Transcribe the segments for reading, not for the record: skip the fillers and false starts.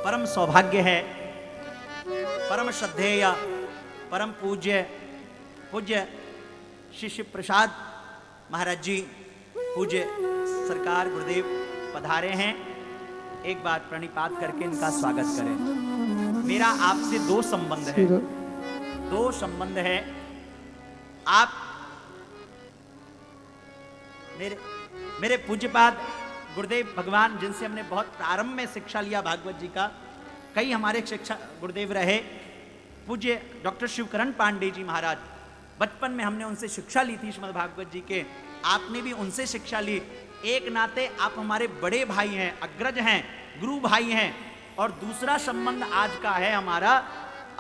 परम सौभाग्य है, परम श्रद्धेय, परम पूज्य शिष्य प्रसाद महाराज जी, पूज्य सरकार गुरुदेव पधारे हैं। एक बार प्रणिपात करके इनका स्वागत करें। मेरा आपसे दो संबंध है। आप मेरे पूज्यपाद गुरुदेव भगवान, जिनसे हमने बहुत प्रारंभ में शिक्षा लिया भागवत जी का, कई हमारे शिक्षा गुरुदेव रहे, पूज्य डॉक्टर शिवकरण पांडे जी महाराज। बचपन में हमने उनसे शिक्षा ली थी श्रीमद् भागवत जी के, आपने भी उनसे शिक्षा ली। एक नाते आप हमारे बड़े भाई हैं, अग्रज हैं, गुरु भाई हैं। और दूसरा संबंध आज का है हमारा,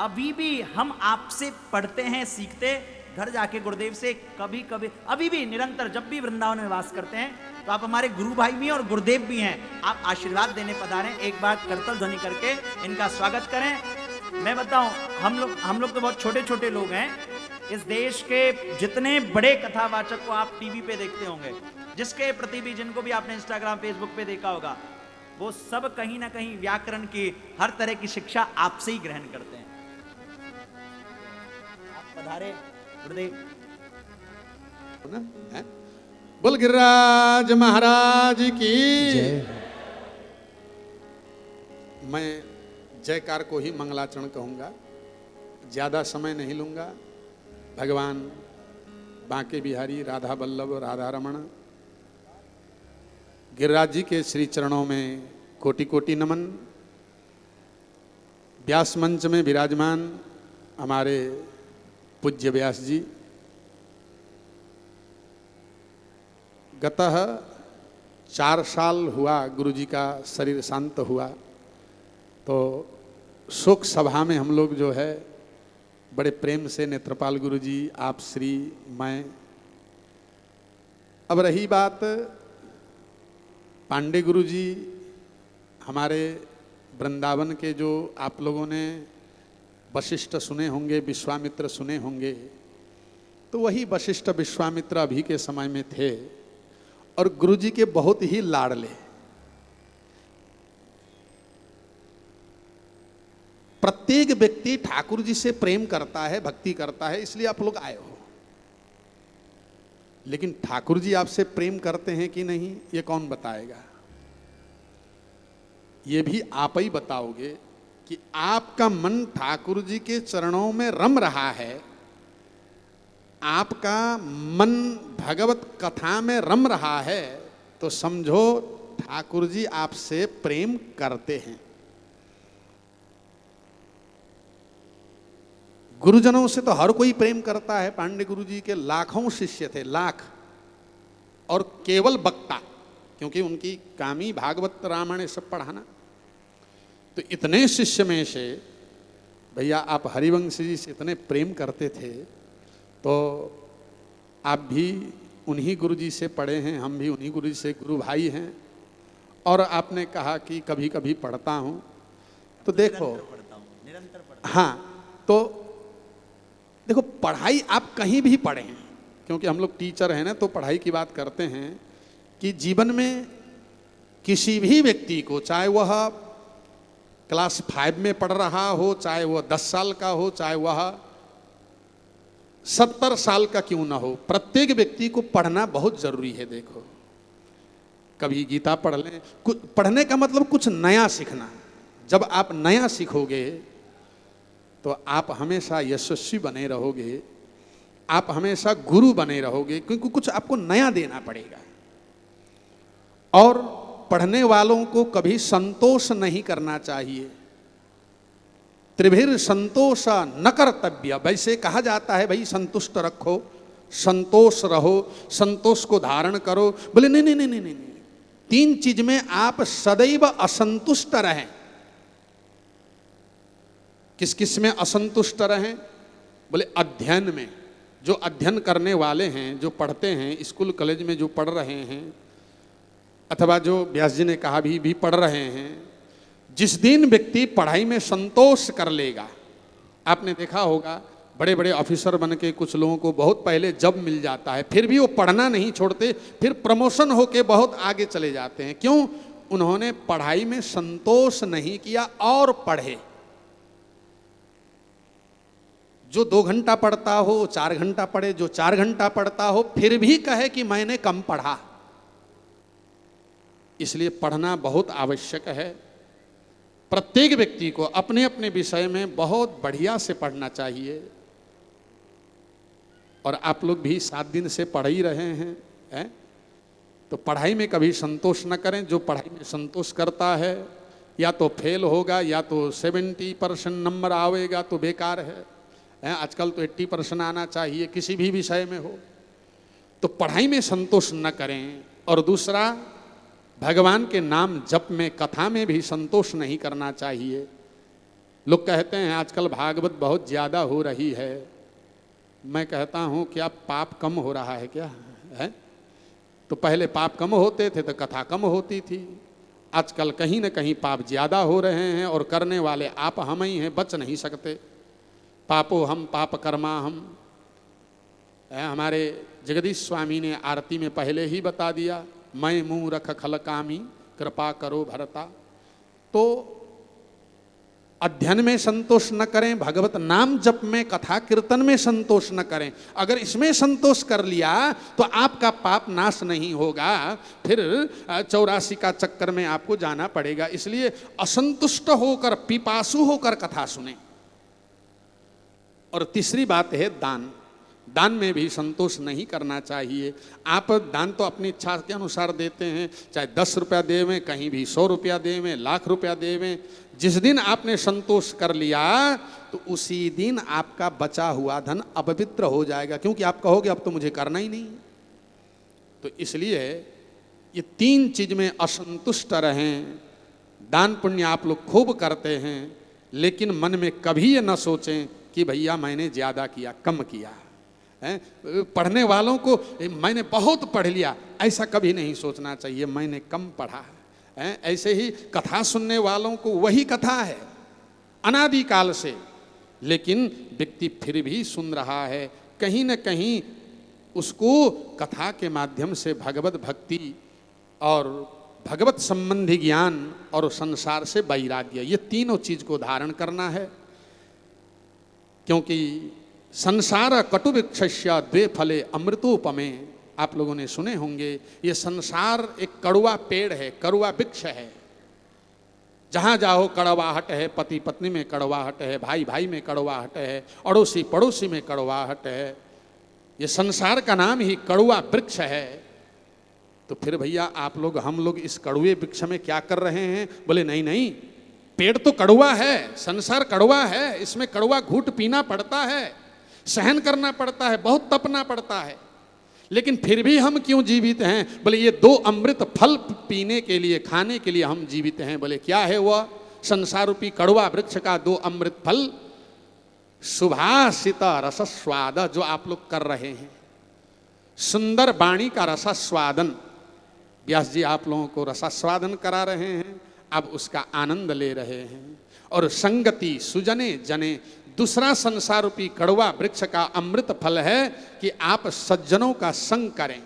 अभी भी हम आपसे पढ़ते हैं, सीखते, घर जाके गुरुदेव से कभी कभी, अभी भी निरंतर, जब भी वृंदावन में वास करते हैं तो आप हमारे गुरु भाई भी हैं और गुरुदेव भी हैं। आप आशीर्वाद देने पधारें। एक बार करतल ध्वनि करके इनका स्वागत करें। मैं बताऊं, हम लोग तो बहुत छोटे छोटे लोग हैं। इस देश के जितने बड़े कथावाचक को आप टीवी पे देखते होंगे, जिसके प्रति भी, जिनको भी आपने इंस्टाग्राम फेसबुक पे देखा होगा, वो सब कहीं ना कहीं व्याकरण की हर तरह की शिक्षा आपसे ही ग्रहण करते हैं। आप पधारे गुरुदेव। बोल गिरिराज महाराज की जय। मैं जयकार को ही मंगलाचरण कहूंगा, ज्यादा समय नहीं लूंगा। भगवान बांके बिहारी, राधा वल्लभ, राधा रमण, गिरिराज जी के श्री चरणों में कोटि कोटि नमन। व्यास मंच में विराजमान हमारे पूज्य व्यास जी, गतः 4 साल हुआ गुरु जी का शरीर शांत हुआ, तो शोक सभा में हम लोग जो है बड़े प्रेम से नेत्रपाल गुरु जी, आप श्री, मैं। अब रही बात पांडे गुरु जी, हमारे वृंदावन के, जो आप लोगों ने वशिष्ठ सुने होंगे, विश्वामित्र सुने होंगे, तो वही वशिष्ठ विश्वामित्र अभी के समय में थे और गुरु जी के बहुत ही लाडले। प्रत्येक व्यक्ति ठाकुर जी से प्रेम करता है, भक्ति करता है, इसलिए आप लोग आए हो। लेकिन ठाकुर जी आपसे प्रेम करते हैं कि नहीं, ये कौन बताएगा? ये भी आप ही बताओगे कि आपका मन ठाकुर जी के चरणों में रम रहा है, आपका मन भगवत कथा में रम रहा है, तो समझो ठाकुर जी आपसे प्रेम करते हैं। गुरुजनों से तो हर कोई प्रेम करता है। पांडे गुरु जी के लाखों शिष्य थे, लाख, और केवल वक्ता, क्योंकि उनकी कामी भागवत रामायण सब पढ़ाना। तो इतने शिष्य में से भैया आप हरिवंश जी से इतने प्रेम करते थे, तो आप भी उन्हीं गुरु जी से पढ़े हैं, हम भी उन्हीं गुरु जी से गुरु भाई हैं। और आपने कहा कि कभी कभी पढ़ता हूँ, तो देखो, निरंतर पढ़ता हूँ। हाँ, तो देखो, पढ़ाई आप कहीं भी पढ़ें, क्योंकि हम लोग टीचर हैं ना, तो पढ़ाई की बात करते हैं कि जीवन में किसी भी व्यक्ति को, चाहे वह क्लास 5 में पढ़ रहा हो, चाहे वह 10 साल का हो, चाहे वह 70 साल का क्यों ना हो, प्रत्येक व्यक्ति को पढ़ना बहुत जरूरी है। देखो, कभी गीता पढ़ लें, पढ़ने का मतलब कुछ नया सीखना। जब आप नया सीखोगे तो आप हमेशा यशस्वी बने रहोगे, आप हमेशा गुरु बने रहोगे, क्योंकि कुछ आपको नया देना पड़ेगा। और पढ़ने वालों को कभी संतोष नहीं करना चाहिए। त्रिभिर संतोष न कर्तव्य, वैसे कहा जाता है भाई संतुष्ट रखो, संतोष रहो, संतोष को धारण करो। बोले नहीं नहीं नहीं नहीं नहीं, 3 चीज में आप सदैव असंतुष्ट रहें। किस किस में असंतुष्ट रहें? बोले अध्ययन में। जो अध्ययन करने वाले हैं, जो पढ़ते हैं, स्कूल कॉलेज में जो पढ़ रहे हैं, अथवा जो व्यास जी ने कहा भी पढ़ रहे हैं, जिस दिन व्यक्ति पढ़ाई में संतोष कर लेगा, आपने देखा होगा बड़े बड़े ऑफिसर बन के कुछ लोगों को बहुत पहले जॉब मिल जाता है, फिर भी वो पढ़ना नहीं छोड़ते, फिर प्रमोशन होके बहुत आगे चले जाते हैं। क्यों? उन्होंने पढ़ाई में संतोष नहीं किया और पढ़े। जो 2 घंटा पढ़ता हो 4 घंटा पढ़े, जो 4 घंटा पढ़ता हो फिर भी कहे कि मैंने कम पढ़ा। इसलिए पढ़ना बहुत आवश्यक है। प्रत्येक व्यक्ति को अपने अपने विषय में बहुत बढ़िया से पढ़ना चाहिए। और आप लोग भी 7 दिन से पढ़ ही रहे हैं, तो पढ़ाई में कभी संतोष न करें। जो पढ़ाई में संतोष करता है या तो फेल होगा या तो 70% नंबर आवेगा तो बेकार है। आजकल तो 80% आना चाहिए किसी भी विषय में हो। तो पढ़ाई में संतोष न करें। और दूसरा, भगवान के नाम जप में, कथा में भी संतोष नहीं करना चाहिए। लोग कहते हैं आजकल भागवत बहुत ज़्यादा हो रही है। मैं कहता हूँ क्या पाप कम हो रहा है क्या है? तो पहले पाप कम होते थे तो कथा कम होती थी। आजकल कहीं न कहीं पाप ज़्यादा हो रहे हैं और करने वाले आप हम ही हैं, बच नहीं सकते। पापो हम पाप कर्मा हम। हमारे जगदीश स्वामी ने आरती में पहले ही बता दिया, मैं मुँह रख खल कामी कृपा करो भरता। तो अध्ययन में संतोष न करें, भगवत नाम जप में, कथा कीर्तन में संतोष न करें। अगर इसमें संतोष कर लिया तो आपका पाप नाश नहीं होगा, फिर 84 का चक्कर में आपको जाना पड़ेगा। इसलिए असंतुष्ट होकर, पिपासु होकर कथा सुने। और तीसरी बात है दान। दान में भी संतोष नहीं करना चाहिए। आप दान तो अपनी इच्छा के अनुसार देते हैं, चाहे 10 रुपया देवें, कहीं भी 100 रुपया देवें, लाख रुपया देवें। जिस दिन आपने संतोष कर लिया तो उसी दिन आपका बचा हुआ धन अपवित्र हो जाएगा, क्योंकि आप कहोगे अब तो मुझे करना ही नहीं। तो इसलिए ये 3 चीज में असंतुष्ट रहें। दान पुण्य आप लोग खूब करते हैं, लेकिन मन में कभी ये न सोचें कि भैया मैंने ज़्यादा किया, कम किया। पढ़ने वालों को मैंने बहुत पढ़ लिया, ऐसा कभी नहीं सोचना चाहिए मैंने कम पढ़ा है। ऐसे ही कथा सुनने वालों को वही कथा है अनादिकाल से, लेकिन व्यक्ति फिर भी सुन रहा है। कहीं न कहीं उसको कथा के माध्यम से भगवत भक्ति और भगवत संबंधी ज्ञान और संसार से वैराग्य, ये तीनों चीज को धारण करना है। क्योंकि संसार कटुवृक्षस्य द्वे फले अमृतोपमे, आप लोगों ने सुने होंगे। ये संसार एक कड़वा पेड़ है, कड़वा वृक्ष है। जहाँ जाओ कड़वाहट है, पति पत्नी में कड़वाहट है, भाई भाई में कड़वाहट है, अड़ोसी पड़ोसी में कड़वाहट है। ये संसार का नाम ही कड़वा वृक्ष है। तो फिर भैया आप लोग, हम लोग इस कड़वे वृक्ष में क्या कर रहे हैं? बोले नहीं नहीं, पेड़ तो कड़वा है, संसार कड़वा है, इसमें कड़वा घूंट पीना पड़ता है, सहन करना पड़ता है, बहुत तपना पड़ता है, लेकिन फिर भी हम क्यों जीवित हैं? बोले ये 2 अमृत फल पीने के लिए, खाने के लिए हम जीवित हैं। बोले क्या है वह? संसार रूपी कड़वा वृक्ष का 2 अमृत फल, सुभाषित रसस्वाद, जो आप लोग कर रहे हैं। सुंदर वाणी का रसास्वादन, व्यास जी आप लोगों को रसास्वादन करा रहे हैं, आप उसका आनंद ले रहे हैं। और संगति सुजने जने, दूसरा संसार रूपी कड़वा वृक्ष का अमृत फल है कि आप सज्जनों का संग करें।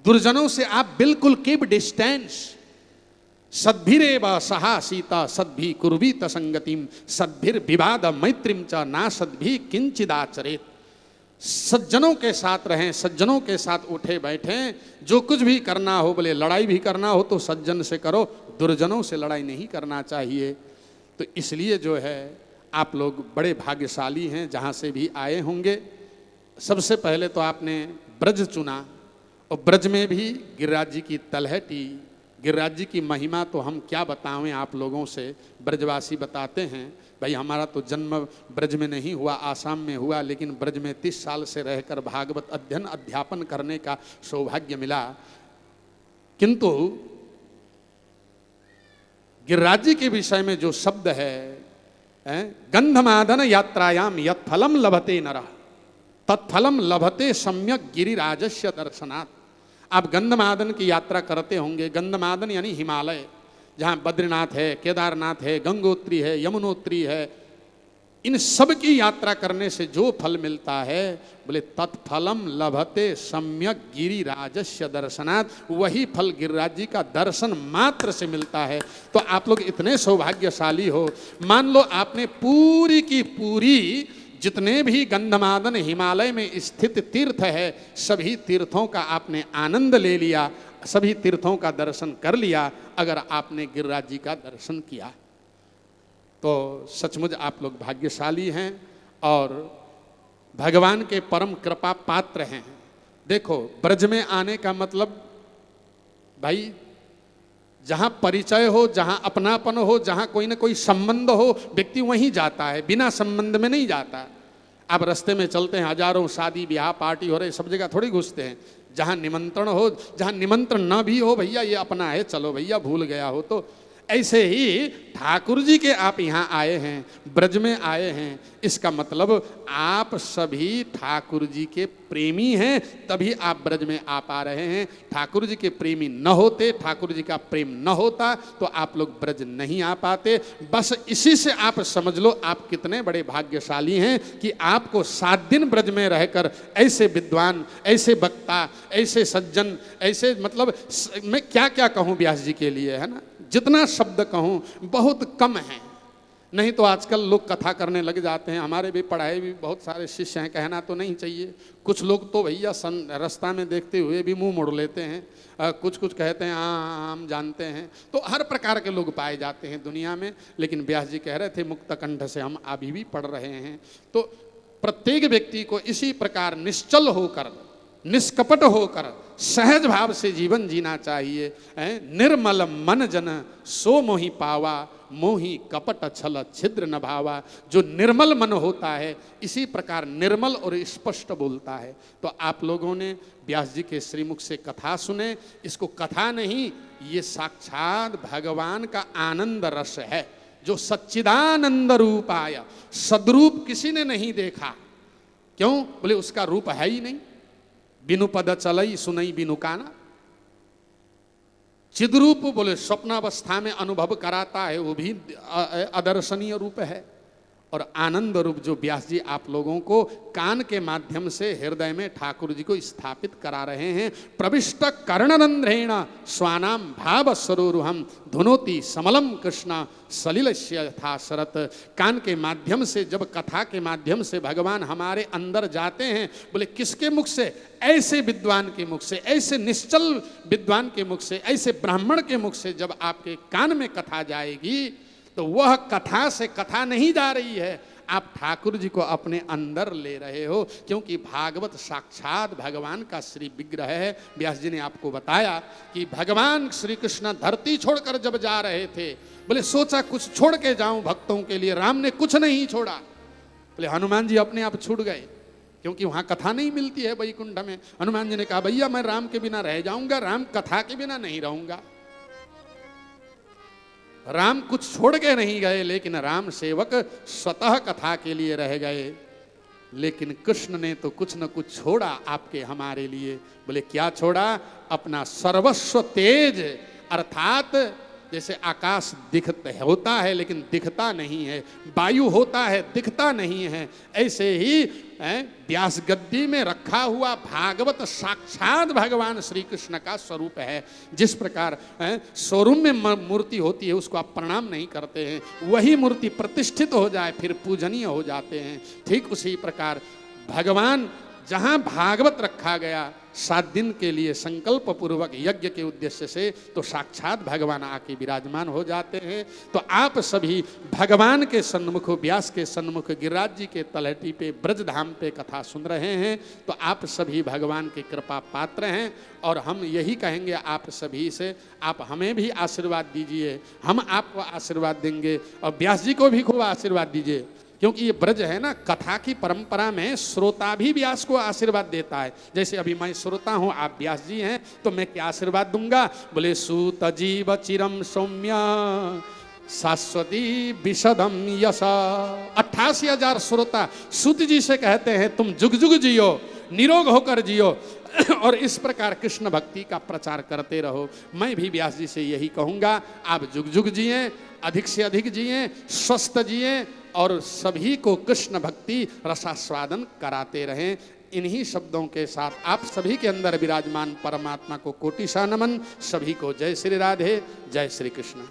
दुर्जनों से आप बिल्कुल कीप डिस्टेंस। सद्भिरेव सहा सीता सद्भि कुर्वीत संगतिम सद्भिर विवाद मैत्रिम च ना सद्भि किंचिदाचरेत। सज्जनों के साथ रहें, सज्जनों के साथ उठे बैठें। जो कुछ भी करना हो, बोले लड़ाई भी करना हो तो सज्जन से करो, दुर्जनों से लड़ाई नहीं करना चाहिए। तो इसलिए जो है आप लोग बड़े भाग्यशाली हैं जहाँ से भी आए होंगे। सबसे पहले तो आपने ब्रज चुना, और ब्रज में भी गिरिराज जी की तलहटी, गिरिराज जी की महिमा तो हम क्या बतावें आप लोगों से। ब्रजवासी बताते हैं भाई हमारा तो जन्म ब्रज में नहीं हुआ, आसाम में हुआ, लेकिन ब्रज में 30 साल से रहकर भागवत अध्ययन अध्यापन करने का सौभाग्य मिला। किंतु गिरिराज जी के विषय में जो शब्द है, गंधमादन यात्रायाम यत् फलम लभते नरः तत्फलम लभते सम्यक गिरिराजस्य दर्शनात्। आप गंधमादन की यात्रा करते होंगे। गंधमादन यानी हिमालय, जहाँ बद्रीनाथ है, केदारनाथ है, गंगोत्री है, यमुनोत्री है, इन सब की यात्रा करने से जो फल मिलता है, बोले तत्फलम लभते सम्यक गिरिराजस्य दर्शनात्, वही फल गिरिराज जी का दर्शन मात्र से मिलता है। तो आप लोग इतने सौभाग्यशाली हो, मान लो आपने पूरी की पूरी जितने भी गंधमादन हिमालय में स्थित तीर्थ है, सभी तीर्थों का आपने आनंद ले लिया, सभी तीर्थों का दर्शन कर लिया। अगर आपने गिरिराज जी का दर्शन किया तो सचमुच आप लोग भाग्यशाली हैं और भगवान के परम कृपा पात्र हैं। देखो, ब्रज में आने का मतलब भाई जहाँ परिचय हो, जहाँ अपनापन हो, जहाँ कोई ना कोई संबंध हो, व्यक्ति वहीं जाता है, बिना संबंध में नहीं जाता। आप रास्ते में चलते हैं, हजारों शादी ब्याह पार्टी हो रहे, सब जगह थोड़ी घुसते हैं। जहाँ निमंत्रण हो, जहाँ निमंत्रण न भी हो, भैया ये अपना है, चलो भैया, भूल गया हो तो। ऐसे ही ठाकुर जी के आप यहाँ आए हैं, ब्रज में आए हैं, इसका मतलब आप सभी ठाकुर जी के प्रेमी हैं, तभी आप ब्रज में आ पा रहे हैं। ठाकुर जी के प्रेमी न होते, ठाकुर जी का प्रेम न होता तो आप लोग ब्रज नहीं आ पाते। बस इसी से आप समझ लो आप कितने बड़े भाग्यशाली हैं कि आपको 7 दिन ब्रज में रहकर ऐसे विद्वान, ऐसे वक्ता, ऐसे सज्जन, ऐसे मतलब मैं क्या क्या कहूँ व्यास जी के लिए, है ना, जितना शब्द कहूँ बहुत कम है। नहीं तो आजकल लोग कथा करने लग जाते हैं। हमारे भी पढ़ाए भी बहुत सारे शिष्य हैं, कहना तो नहीं चाहिए। कुछ लोग तो भैया रास्ता में देखते हुए भी मुंह मोड़ लेते हैं, कुछ कुछ कहते हैं हाँ हम जानते हैं। तो हर प्रकार के लोग पाए जाते हैं दुनिया में। लेकिन व्यास जी कह रहे थे मुक्त कंठ से हम अभी भी पढ़ रहे हैं। तो प्रत्येक व्यक्ति को इसी प्रकार निश्चल होकर, निष्कपट होकर, सहज भाव से जीवन जीना चाहिए। निर्मल मन जन सो मोहि पावा, मोहि कपट छल छिद्र न भावा। जो निर्मल मन होता है इसी प्रकार निर्मल और स्पष्ट बोलता है। तो आप लोगों ने व्यास जी के श्रीमुख से कथा सुने। इसको कथा नहीं, ये साक्षात भगवान का आनंद रस है, जो सच्चिदानंद रूपाय। सदरूप किसी ने नहीं देखा। क्यों? बोले उसका रूप है ही नहीं। बिनु पद चलई सुनई बिनु काना। चिद्रूप बोले स्वप्नावस्था में अनुभव कराता है, वो भी अदर्शनीय रूप है। और आनंद रूप जो व्यास जी आप लोगों को कान के माध्यम से हृदय में ठाकुर जी को स्थापित करा रहे हैं। प्रविष्ट कर्णरंध्रेण स्वानाम भाव सरोरुहम धुनोति समलम कृष्ण सलिलस्य यथा शरत। कान के माध्यम से, जब कथा के माध्यम से भगवान हमारे अंदर जाते हैं, बोले किसके मुख से? ऐसे विद्वान के मुख से, ऐसे निश्चल विद्वान के मुख से, ऐसे ब्राह्मण के मुख से जब आपके कान में कथा जाएगी तो वह कथा से कथा नहीं जा रही है, आप ठाकुर जी को अपने अंदर ले रहे हो। क्योंकि भागवत साक्षात भगवान का श्री विग्रह है। व्यास जी ने आपको बताया कि भगवान श्री कृष्ण धरती छोड़कर जब जा रहे थे, बोले सोचा कुछ छोड़ के जाऊं भक्तों के लिए, राम ने कुछ नहीं छोड़ा। बोले हनुमान जी अपने आप छूट गए, क्योंकि वहां कथा नहीं मिलती है वैकुंठ में। हनुमान जी ने कहा भैया मैं राम के बिना रह जाऊंगा, राम कथा के बिना नहीं रहूंगा। राम कुछ छोड़ के नहीं गए, लेकिन राम सेवक स्वतः कथा के लिए रह गए। लेकिन कृष्ण ने तो कुछ न कुछ छोड़ा आपके हमारे लिए। बोले क्या छोड़ा? अपना सर्वस्व तेज, अर्थात जैसे आकाश होता है लेकिन दिखता नहीं है, वायु होता है दिखता नहीं है, ऐसे ही व्यास गद्दी में रखा हुआ भागवत साक्षात भगवान श्री कृष्ण का स्वरूप है। जिस प्रकार शोरूम में मूर्ति होती है उसको आप प्रणाम नहीं करते हैं, वही मूर्ति प्रतिष्ठित हो जाए फिर पूजनीय हो जाते हैं। ठीक उसी प्रकार भगवान जहाँ भागवत रखा गया 7 दिन के लिए संकल्प पूर्वक यज्ञ के उद्देश्य से, तो साक्षात भगवान आके विराजमान हो जाते हैं। तो आप सभी भगवान के सन्मुख, व्यास के सन्मुख, गिरिराज जी के तलहटी पे, ब्रजधाम पे कथा सुन रहे हैं। तो आप सभी भगवान के कृपा पात्र हैं। और हम यही कहेंगे आप सभी से, आप हमें भी आशीर्वाद दीजिए, हम आपको आशीर्वाद देंगे, और व्यास जी को भी खूब आशीर्वाद दीजिए। क्योंकि ये ब्रज है ना, कथा की परंपरा में श्रोता भी व्यास को आशीर्वाद देता है। जैसे अभी मैं श्रोता हूँ, आप व्यास जी हैं, तो मैं क्या आशीर्वाद दूंगा? बोले सूत जीव चिरम सौम्य शाश्वती विशदम यशा। 88,000 श्रोता सूत जी से कहते हैं तुम जुग जुग जियो, निरोग होकर जियो, और इस प्रकार कृष्ण भक्ति का प्रचार करते रहो। मैं भी व्यास जी से यही कहूँगा, आप जुग जुग जिए, अधिक से अधिक जिए, स्वस्थ जिए, और सभी को कृष्ण भक्ति रसास्वादन कराते रहें। इन्हीं शब्दों के साथ आप सभी के अंदर विराजमान परमात्मा को कोटि सा नमन। सभी को जय श्री राधे, जय श्री कृष्ण।